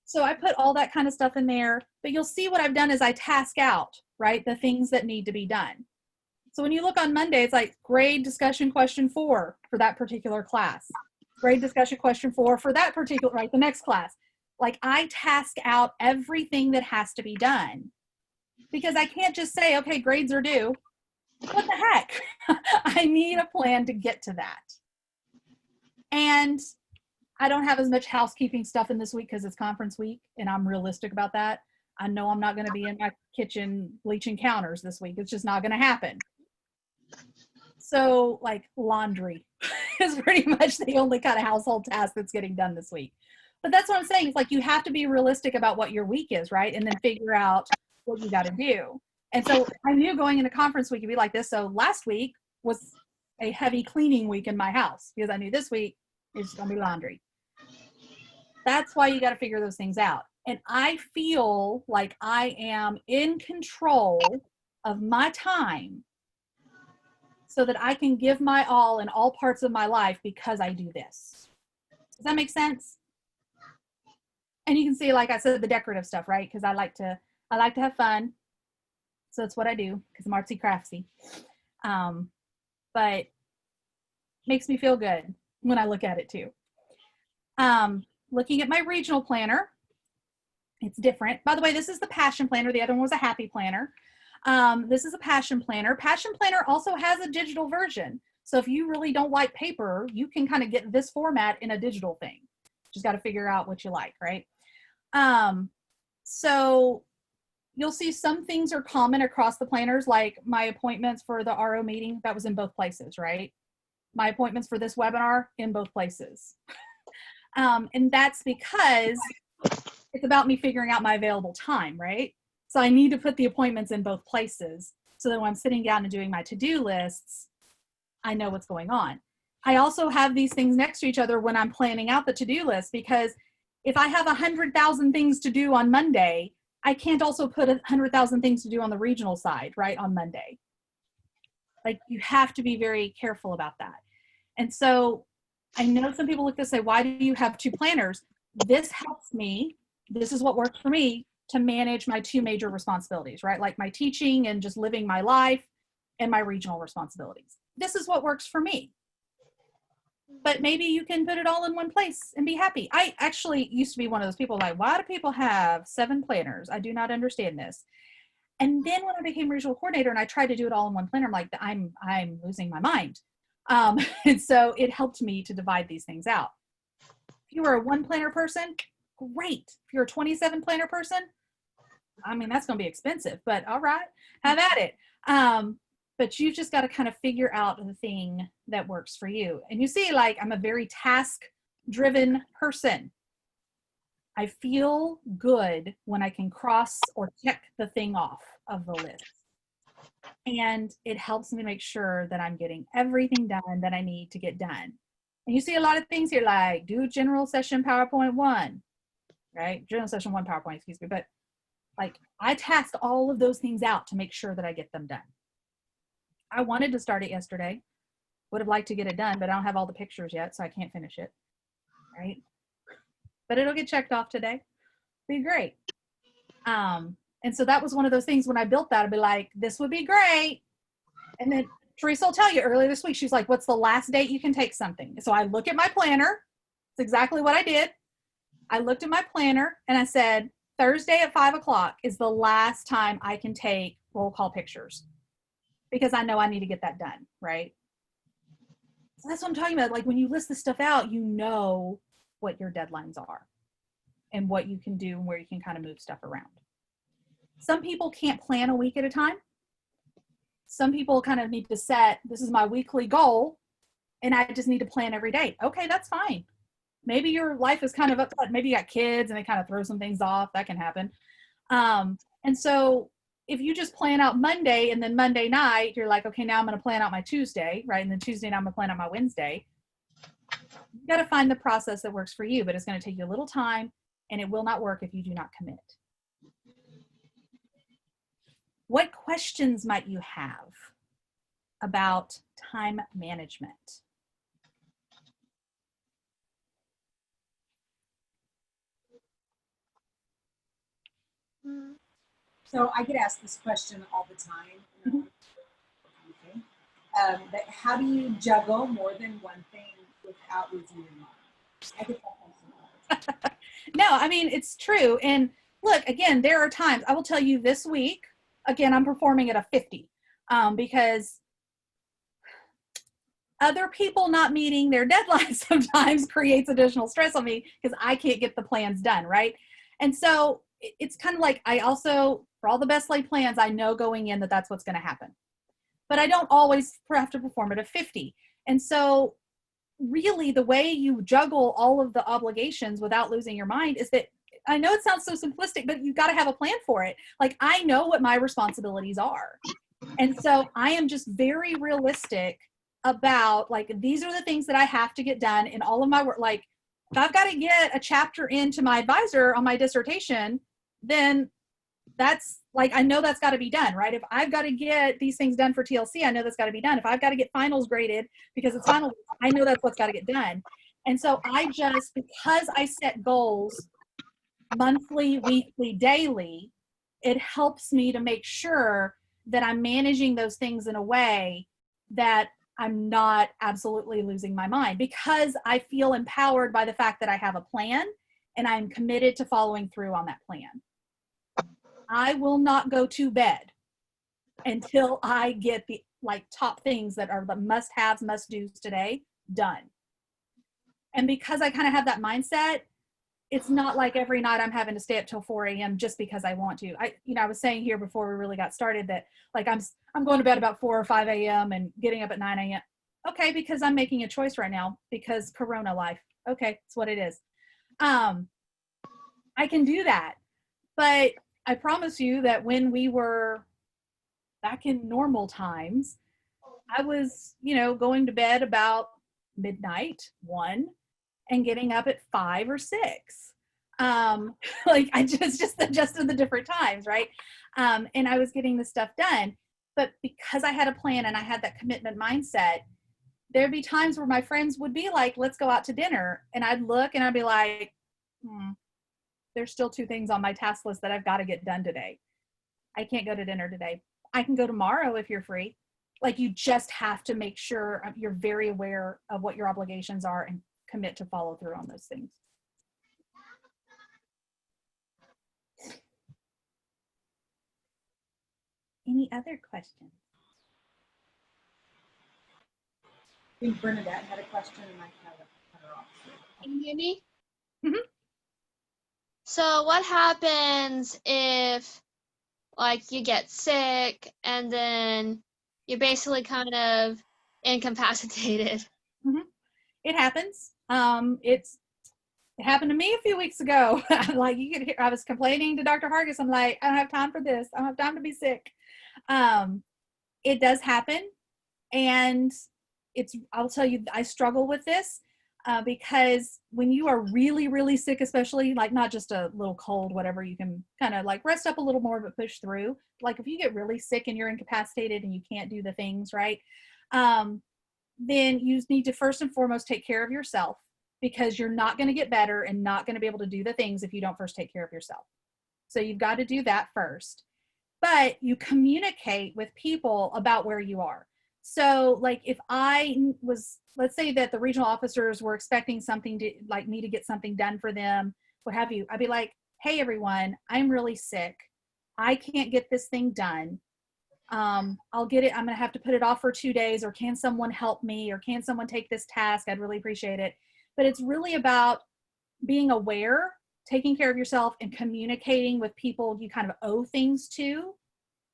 So I put all that kind of stuff in there. But you'll see what I've done is I task out, right, the things that need to be done. So when you look on Monday, it's like grade discussion question 4 for that particular class. Grade discussion question 4 for that particular, right, the next class. Like I task out everything that has to be done because I can't just say, okay, grades are due. What the heck? I need a plan to get to that. And I don't have as much housekeeping stuff in this week because it's conference week and I'm realistic about that. I know I'm not going to be in my kitchen bleaching counters this week. It's just not going to happen. So like laundry is pretty much the only kind of household task that's getting done this week. But that's what I'm saying. It's like you have to be realistic about what your week is, right? And then figure out what you got to do. And so I knew going into conference week would be like this. So last week was a heavy cleaning week in my house because I knew this week is going to be laundry. That's why you got to figure those things out. And I feel like I am in control of my time so that I can give my all in all parts of my life because I do this. Does that make sense? And you can see, like I said, the decorative stuff, right? Because I like to have fun. So that's what I do because I'm artsy craftsy. But makes me feel good when I look at it too. Looking at my regional planner, it's different. By the way, this is the Passion Planner. The other one was a Happy Planner. This is a Passion Planner. Passion Planner also has a digital version. So if you really don't like paper, you can kind of get this format in a digital thing. Just got to figure out what you like, right? So you'll see some things are common across the planners, like my appointments for the RO meeting, that was in both places, right? My appointments for this webinar in both places. And that's because it's about me figuring out my available time, right? So I need to put the appointments in both places so that when I'm sitting down and doing my to-do lists, I know what's going on. I also have these things next to each other when I'm planning out the to-do list, because if I have 100,000 things to do on Monday, I can't also put 100,000 things to do on the regional side, right, on Monday. Like you have to be very careful about that. And so I know some people look to say, why do you have 2 planners? This helps me. This is what works for me to manage my 2 major responsibilities, right? Like my teaching and just living my life and my regional responsibilities. This is what works for me. But maybe you can put it all in one place and be happy. I actually used to be one of those people like, why do people have 7 planners? I do not understand this. And then when I became regional coordinator and I tried to do it all in one planner, I'm like, I'm losing my mind. And so it helped me to divide these things out. If you were a 1 planner person, great. If you're a 27 planner person, I mean, that's going to be expensive, but all right, have at it. But you've just got to kind of figure out the thing that works for you. And you see, like, I'm a very task-driven person. I feel good when I can cross or check the thing off of the list. And it helps me make sure that I'm getting everything done that I need to get done. And you see a lot of things here, like do general session PowerPoint 1, right? General session 1 PowerPoint, excuse me. But like I tasked all of those things out to make sure that I get them done. I wanted to start it yesterday. Would have liked to get it done, but I don't have all the pictures yet, so I can't finish it, right? But it'll get checked off today. Be great. And so that was one of those things when I built that, I'd be like, this would be great. And then Teresa will tell you earlier this week, she's like, what's the last date you can take something? So I look at my planner. It's exactly what I did. I looked at my planner and I said, Thursday at 5 o'clock is the last time I can take roll call pictures because I know I need to get that done, right? So that's what I'm talking about. Like when you list this stuff out, you know what your deadlines are and what you can do and where you can kind of move stuff around. Some people can't plan a week at a time. Some people kind of need to set, this is my weekly goal, and I just need to plan every day. Okay, that's fine. Maybe your life is kind of upset. Maybe you got kids and they kind of throw some things off. That can happen. And so if you just plan out Monday and then Monday night, you're like, okay, now I'm going to plan out my Tuesday, right? And then Tuesday, now I'm going to plan out my Wednesday. You got to find the process that works for you, but it's going to take you a little time and it will not work if you do not commit. What questions might you have about time management? So I get asked this question all the time. Okay. But how do you juggle more than one thing without losing your mind? I get that question all the time. No, I mean, it's true. And look, again, there are times, I will tell you this week, again, I'm performing at a 50 because other people not meeting their deadlines sometimes creates additional stress on me because I can't get the plans done, right? And so it's kind of like, I also, for all the best laid plans, I know going in that that's what's going to happen. But I don't always have to perform at a 50. And so really the way you juggle all of the obligations without losing your mind is that, I know it sounds so simplistic, but you got to have a plan for it. Like, I know what my responsibilities are. And so I am just very realistic about, like, these are the things that I have to get done in all of my work. Like, if I've got to get a chapter into my advisor on my dissertation, then that's like, I know that's got to be done, right? If I've got to get these things done for TLC, I know that's got to be done. If I've got to get finals graded because it's final, I know that's what's got to get done. And so I just, because I set goals monthly, weekly, daily, it helps me to make sure that I'm managing those things in a way that I'm not absolutely losing my mind, because I feel empowered by the fact that I have a plan and I'm committed to following through on that plan. I will not go to bed until I get the top things that are the must-haves, must-dos today done. And because I kind of have that mindset, it's not like every night I'm having to stay up till 4 a.m. just because I want to. I was saying here before we really got started that, like, I'm going to bed about 4 or 5 a.m. and getting up at 9 a.m. Okay, because I'm making a choice right now because Corona life. Okay, it's what it is. I can do that. But I promise you that when we were back in normal times, I was, going to bed about midnight, 1, and getting up at 5 or 6. Like, I just adjusted the different times, right? And I was getting the stuff done. But because I had a plan and I had that commitment mindset, there'd be times where my friends would be like, let's go out to dinner. And I'd look and I'd be like, there's still 2 things on my task list that I've got to get done today. I can't go to dinner today. I can go tomorrow if you're free. Like, you just have to make sure you're very aware of what your obligations are and commit to follow through on those things. Any other questions? I think Bernadette had a question and I cut her off. Can you hear me? Mm-hmm. So what happens if, like, you get sick and then you're basically kind of incapacitated? Mm-hmm. It happens. It happened to me a few weeks ago. Like, you could hear, I was complaining to Dr. Hargis. I'm like, I don't have time for this. I don't have time to be sick. It does happen. And I'll tell you, I struggle with this because when you are really, really sick, especially, like, not just a little cold, whatever, you can kind of like rest up a little more, but push through. Like, if you get really sick and you're incapacitated and you can't do the things, right? Then you need to first and foremost take care of yourself, because you're not going to get better and not going to be able to do the things if you don't first take care of yourself. So you've got to do that first. But you communicate with people about where you are. So, like, if let's say that the regional officers were expecting something to, like, me to get something done for them, what have you, I'd be like, hey, everyone, I'm really sick. I can't get this thing done. I'll get it. I'm going to have to put it off for 2 days, or can someone help me, or can someone take this task? I'd really appreciate it. But it's really about being aware, taking care of yourself, and communicating with people you kind of owe things to,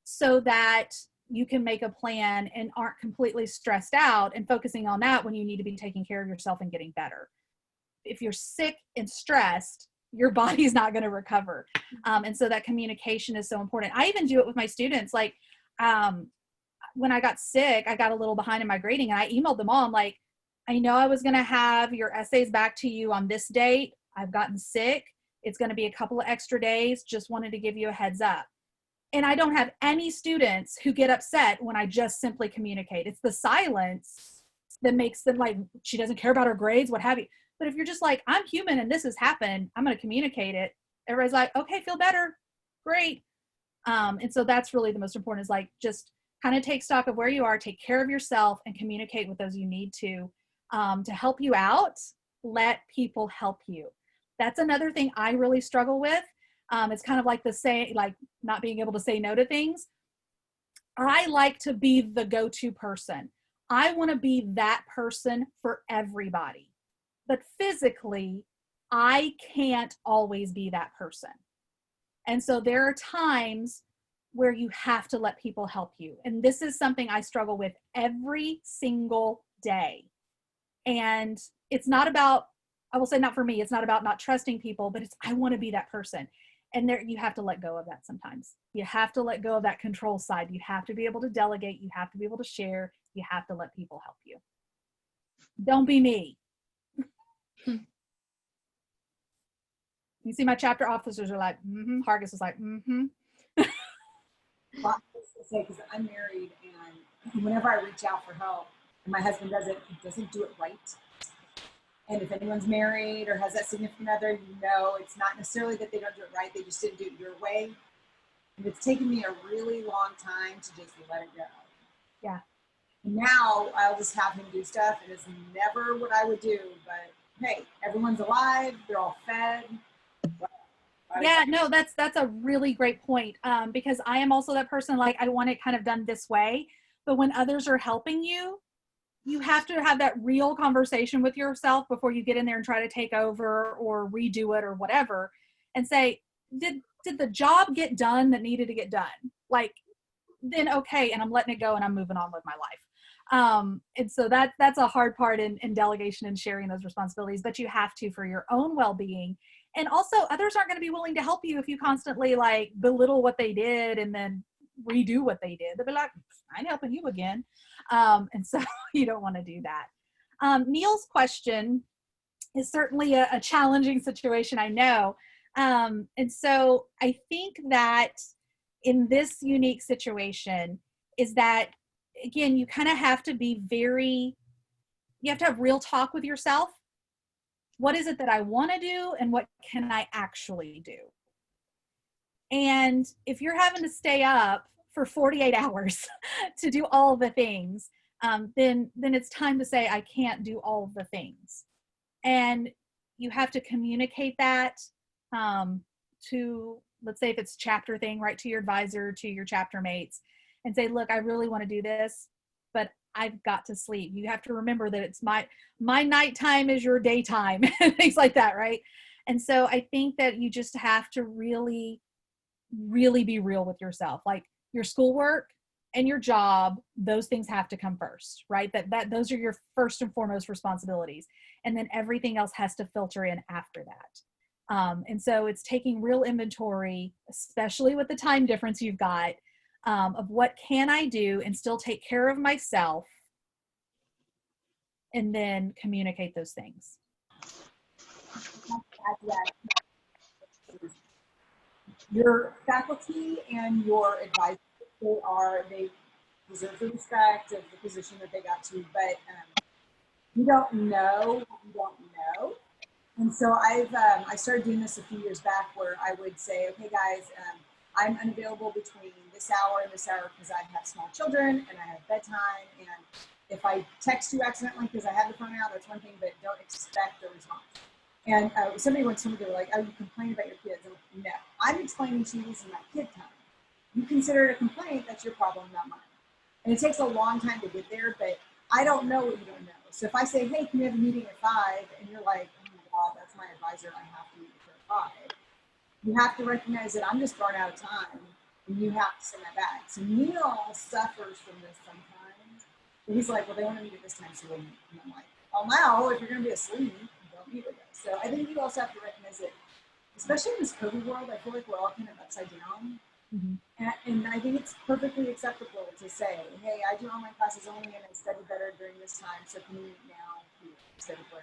so that you can make a plan and aren't completely stressed out and focusing on that when you need to be taking care of yourself and getting better. if you're sick and stressed, your body's not going to recover. And so that communication is so important. I even do it with my students. Like, when I got sick, I got a little behind in my grading, and I emailed them all. I'm like, I know I was going to have your essays back to you on this date. I've gotten sick. It's going to be a couple of extra days. Just wanted to give you a heads up. And I don't have any students who get upset when I just simply communicate. It's the silence that makes them like, she doesn't care about her grades, what have you. But if you're just like, I'm human and this has happened, I'm going to communicate it. Everybody's like, okay, feel better. Great. And so that's really the most important, is like, just kind of take stock of where you are, take care of yourself, and communicate with those you need to help you out. Let people help you. That's another thing I really struggle with. It's kind of like like not being able to say no to things. I like to be the go-to person. I want to be that person for everybody. But physically, I can't always be that person. And so there are times where you have to let people help you. And this is something I struggle with every single day. And it's not about, I will say, not for me, it's not about not trusting people, but it's, I want to be that person. And there, you have to let go of that sometimes. You have to let go of that control side. You have to be able to delegate. You have to be able to share. You have to let people help you. Don't be me. You see my chapter officers are like, mm-hmm. Hargis is like, mm-hmm. Well, I was gonna say, because I'm married, and whenever I reach out for help, and my husband doesn't do it right. And if anyone's married or has that significant other, you know, it's not necessarily that they don't do it right, they just didn't do it your way. And it's taken me a really long time to just let it go. Yeah. Now I'll just have him do stuff, and it's never what I would do, but hey, everyone's alive, they're all fed. Yeah, no, that's a really great point, because I am also that person, like, I want it kind of done this way, but when others are helping you, you have to have that real conversation with yourself before you get in there and try to take over or redo it or whatever, and say, did the job get done that needed to get done? Like, then okay, and I'm letting it go and I'm moving on with my life. And so that's a hard part in delegation and sharing those responsibilities, but you have to, for your own well-being. And also, others aren't going to be willing to help you if you constantly like belittle what they did and then redo what they did. They'll be like, I ain't helping you again. And so you don't want to do that. Neil's question is certainly a challenging situation, I know. And so I think that in this unique situation is that, again, you kind of have to be you have to have real talk with yourself. What is it that I want to do, and what can I actually do? And if you're having to stay up for 48 hours to do all the things, then it's time to say, I can't do all of the things. And you have to communicate that to, let's say if it's chapter thing, right, to your advisor, to your chapter mates, and say, look, I really want to do this, but I've got to sleep. You have to remember that it's my nighttime is your daytime, things like that, right? And so I think that you just have to really, really be real with yourself. Like, your schoolwork and your job, those things have to come first, right? That those are your first and foremost responsibilities. And then everything else has to filter in after that. And so it's taking real inventory, especially with the time difference you've got, of what can I do and still take care of myself, and then communicate those things. Your faculty and your advisors, they deserve the respect of the position that they got to, but you don't know what you don't know. And so I started doing this a few years back, where I would say, okay, guys, I'm unavailable between this hour and this hour because I have small children and I have bedtime. And if I text you accidentally because I have the phone out, that's one thing, but don't expect a response. And somebody once told me, they were like, oh, you complain about your kids. I'm like, no, I'm explaining to you this is my kid time. You consider it a complaint, that's your problem, not mine. And it takes a long time to get there, but I don't know what you don't know. So if I say, hey, can we have a meeting at 5? And you're like, oh my God, that's my advisor, I have to meet her at 5. You have to recognize that I'm just running out of time, and you have to send that back. So Neil suffers from this sometimes. But he's like, well, they want to meet at this time, so we'll meet. And I'm like, well, now, if you're going to be asleep, go don't meet with us. So I think you also have to recognize that, especially in this COVID world, I feel like we're all kind of upside down. Mm-hmm. And I think it's perfectly acceptable to say, hey, I do online classes only and I study better during this time, so can we meet now instead of where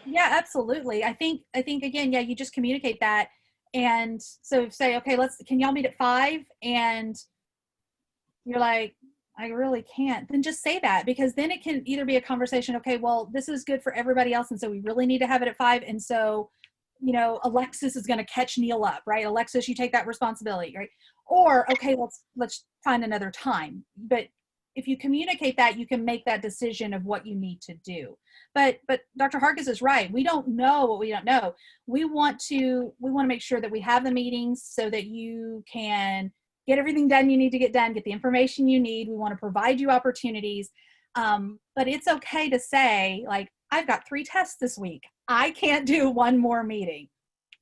Yeah, absolutely. I think again, yeah, you just communicate that. And so say, okay, can y'all meet at 5? And you're like, I really can't. Then just say that, because then it can either be a conversation. Okay, well, this is good for everybody else. And so we really need to have it at 5. And so, Alexis is going to catch Neil up, right? Alexis, you take that responsibility, right? Or, okay, let's find another time. But if you communicate that, you can make that decision of what you need to do. But Dr. Harkis is right. We don't know what we don't know. We want to make sure that we have the meetings so that you can get everything done you need to get done, get the information you need. We want to provide you opportunities. But it's okay to say, like, I've got 3 tests this week. I can't do one more meeting.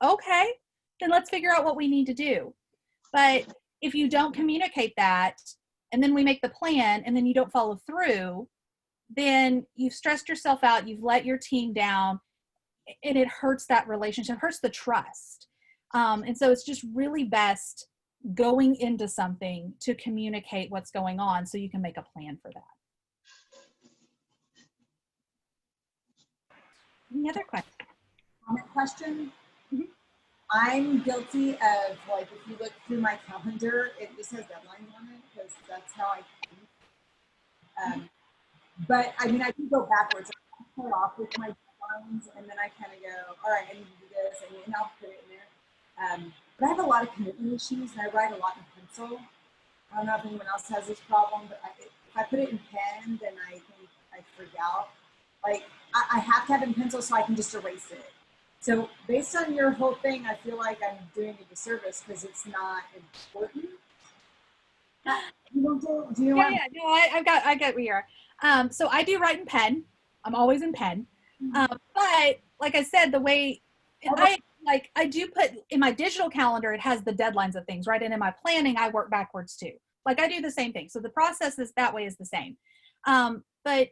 Okay, then let's figure out what we need to do. But if you don't communicate that, and then we make the plan, and then you don't follow through, then you've stressed yourself out, you've let your team down, and it hurts that relationship, hurts the trust. And so it's just really best going into something to communicate what's going on so you can make a plan for that. Any other questions? Question? Mm-hmm. I'm guilty of, like, if you look through my calendar, it just has deadlines on it because that's how I think. But I mean, I can go backwards. I start off with my deadlines, and then I kind of go, all right, I need to do this, and I'll put it in there. But I have a lot of commitment issues, and I write a lot in pencil. I don't know if anyone else has this problem, but if I put it in pen, then I think I freak out. Like, I have to have it in pencil so I can just erase it. So based on your whole thing, I feel like I'm doing a disservice because it's not important. You don't do you want? Yeah, no, I get where you are. So I do write in pen. I'm always in pen. But like I said, the way I do put in my digital calendar, it has the deadlines of things, right? And in my planning, I work backwards too. Like, I do the same thing. So the process is that way is the same. But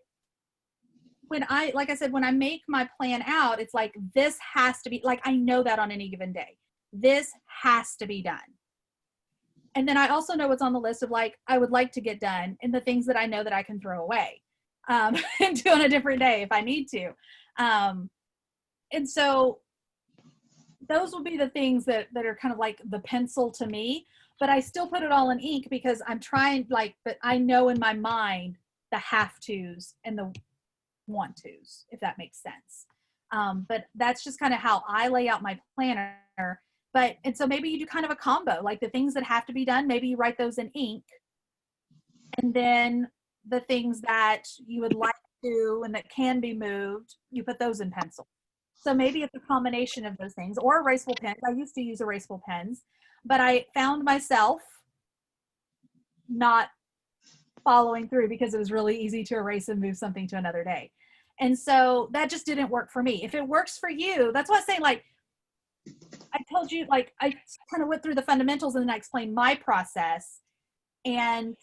like I said, when I make my plan out, it's like, this has to be, like, I know that on any given day, this has to be done. And then I also know what's on the list of, like, I would like to get done, and the things that I know that I can throw away and do on a different day if I need to. And so those will be the things that are kind of like the pencil to me, but I still put it all in ink because I'm trying, like, but I know in my mind the have tos and the want tos, if that makes sense. But that's just kind of how I lay out my planner. And so maybe you do kind of a combo, like the things that have to be done, maybe you write those in ink, and then the things that you would like to do and that can be moved, you put those in pencil. So maybe it's a combination of those things, or erasable pens. I used to use erasable pens, but I found myself not following through because it was really easy to erase and move something to another day. And so that just didn't work for me. If it works for you, that's why I say, like, I told you, like, I kind of went through the fundamentals and then I explained my process, and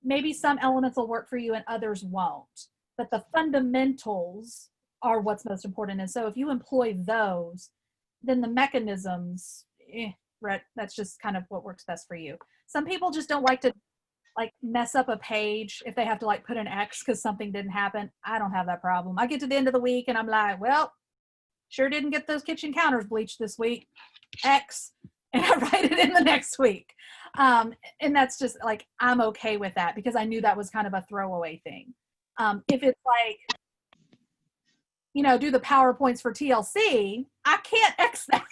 maybe some elements will work for you and others won't, but the fundamentals are what's most important. And so if you employ those, then the mechanisms, right, that's just kind of what works best for you. Some people just don't like to, like, mess up a page if they have to, like, put an X because something didn't happen. I don't have that problem. I get to the end of the week and I'm like, well, sure didn't get those kitchen counters bleached this week, X, and I write it in the next week. And that's just, like, I'm okay with that because I knew that was kind of a throwaway thing. If it's like, do the PowerPoints for TLC, I can't X that.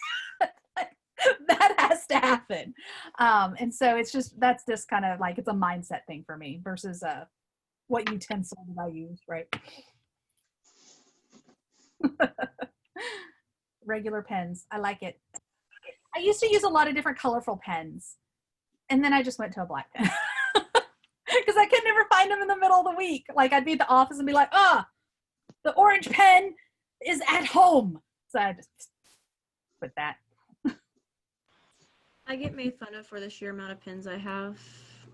That has to happen. And so that's just kind of like, it's a mindset thing for me versus what utensil did I use, right? Regular pens. I like it. I used to use a lot of different colorful pens, and then I just went to a black pen because I could never find them in the middle of the week. Like, I'd be at the office and be like, the orange pen is at home. So I just put that. I get made fun of for the sheer amount of pens I have.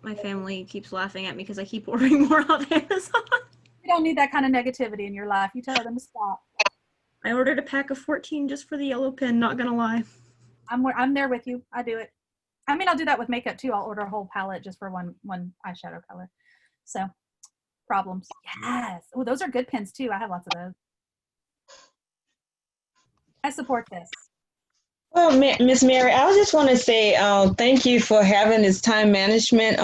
My family keeps laughing at me because I keep ordering more on Amazon. You don't need that kind of negativity in your life. You tell them to stop. I ordered a pack of 14 just for the yellow pen, not gonna lie. I'm there with you. I do it. I mean, I'll do that with makeup too. I'll order a whole palette just for one eyeshadow color. So problems. Yes. Oh, those are good pens too. I have lots of those. I support this. Well, Miss Mary, I just want to say thank you for having this time management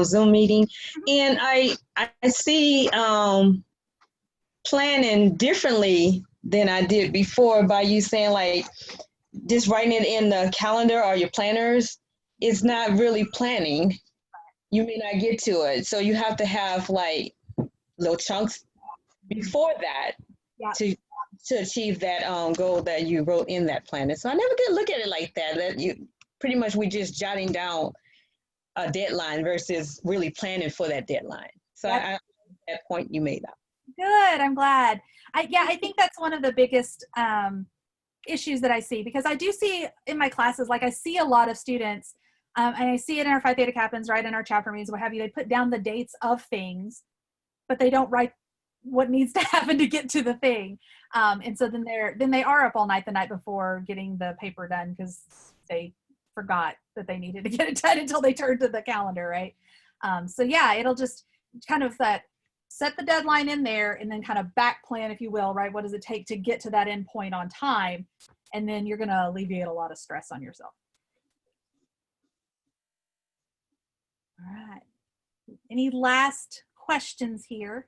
Zoom meeting, and I see planning differently than I did before by you saying like just writing it in the calendar or your planners. It's not really planning. You may not get to it, so you have to have like little chunks before that Yeah. to achieve that goal that you wrote in that planner. So I never did look at it like that. That you pretty much we just jotting down a deadline versus really planning for that deadline. So Yep. I that point you made up. Good. I'm glad. I think that's one of the biggest issues that I see, because I do see in my classes, like I see a lot of students, and I see it in our Phi Theta Kappas, right, in our chapter meetings, what have you. They put down the dates of things, but they don't write what needs to happen to get to the thing. And so then they are up all night the night before getting the paper done because they forgot that they needed to get it done until they turned to the calendar, right? So yeah, it'll just kind of set the deadline in there and then kind of back plan, if you will, right? What does it take to get to that end point on time? And then you're going to alleviate a lot of stress on yourself. All right. Any last questions here?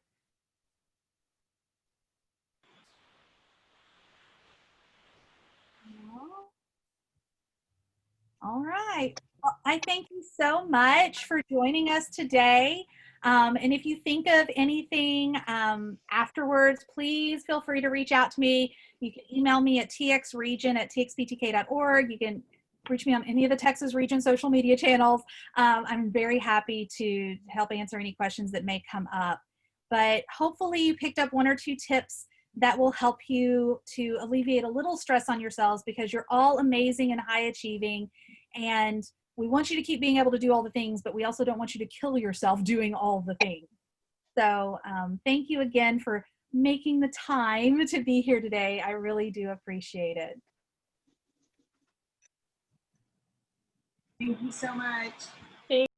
No? All right. Well, I thank you so much for joining us today. And if you think of anything afterwards, please feel free to reach out to me. You can email me at txregion@txptk.org. You can reach me on any of the Texas Region social media channels. I'm very happy to help answer any questions that may come up. But hopefully you picked up one or two tips that will help you to alleviate a little stress on yourselves, because you're all amazing and high achieving. And we want you to keep being able to do all the things, but we also don't want you to kill yourself doing all the things. So thank you again for making the time to be here today. I really do appreciate it. Thank you so much.